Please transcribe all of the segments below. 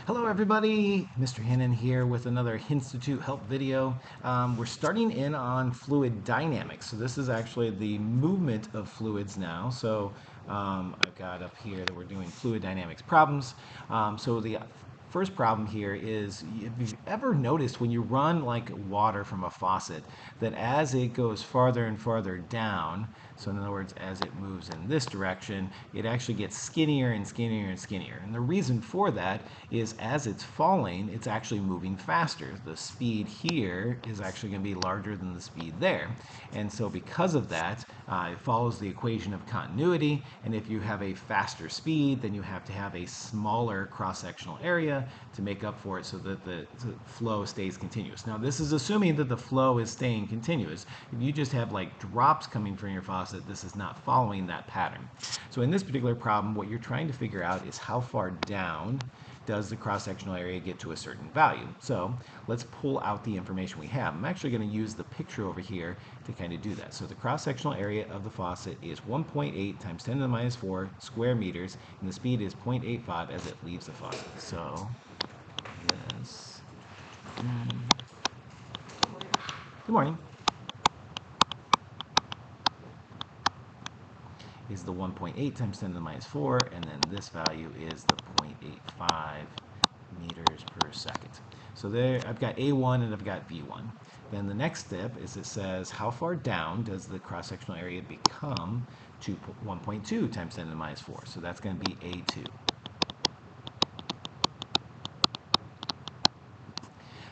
Hello everybody, Mr. Hannon here with another Henstitute Help video. We're starting in on fluid dynamics. So this is actually the movement of fluids now. So I've got up here that we're doing fluid dynamics problems. So the first problem here is, if you've ever noticed when you run like water from a faucet, that as it goes farther and farther down, so in other words, as it moves in this direction, it actually gets skinnier and skinnier and skinnier. And the reason for that is as it's falling, it's actually moving faster. The speed here is actually going to be larger than the speed there. And so because of that, it follows the equation of continuity. And if you have a faster speed, then you have to have a smaller cross-sectional area to make up for it so that the flow stays continuous. Now, this is assuming that the flow is staying continuous. If you just have like drops coming from your faucet, this is not following that pattern. So in this particular problem, what you're trying to figure out is how far down does the cross-sectional area get to a certain value. So let's pull out the information we have. I'm actually going to use the picture over here to kind of do that. So the cross-sectional area of the faucet is 1.8 times 10 to the minus 4 square meters, and the speed is 0.85 as it leaves the faucet. So this, good morning, is the 1.8 times 10 to the minus 4, and then this value is the 0.85 meters per second. So there, I've got A1 and I've got V1. Then the next step is it says how far down does the cross-sectional area become to 1.2 times 10 to the minus 4. So that's going to be A2.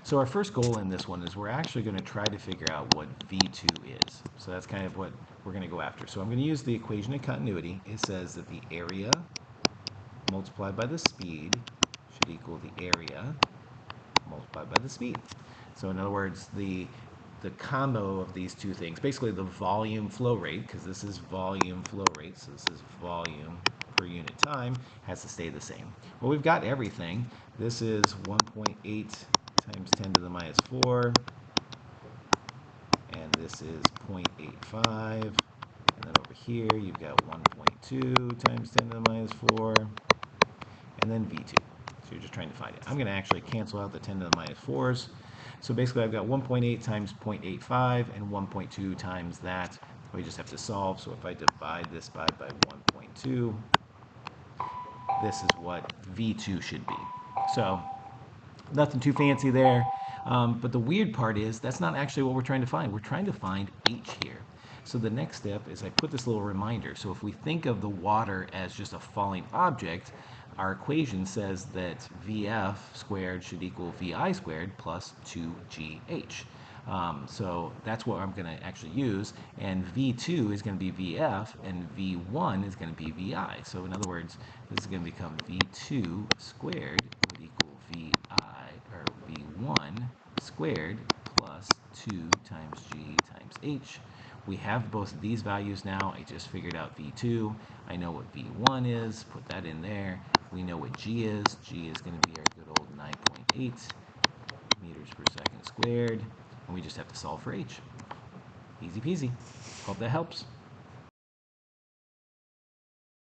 So our first goal in this one is we're actually going to try to figure out what V2 is. So that's kind of what we're going to go after. So I'm going to use the equation of continuity. It says that the area multiplied by the speed should equal the area multiplied by the speed. So in other words, the combo of these two things, basically the volume flow rate, because this is volume flow rate, so this is volume per unit time, has to stay the same. Well, we've got everything. This is 1.8 times 10 to the minus 4, and this is 0.85, and then over here you've got 1.2 times 10 to the minus 4, and then V2. So you're just trying to find it. I'm going to actually cancel out the 10 to the minus 4s. So basically I've got 1.8 times 0.85 and 1.2 times that. We just have to solve. So if I divide this by 1.2, this is what V2 should be. So nothing too fancy there. But the weird part is that's not actually what we're trying to find. We're trying to find H here. So the next step is I put this little reminder. So if we think of the water as just a falling object, our equation says that VF squared should equal VI squared plus 2GH. So that's what I'm going to actually use, and V2 is going to be VF, and V1 is going to be VI. So in other words, this is going to become V2 squared would equal VI, or V1 squared plus 2 times G times H. We have both of these values now. I just figured out V2. I know what V1 is, put that in there. We know what G is. G is going to be our good old 9.8 meters per second squared. And we just have to solve for H. Easy peasy. Hope that helps.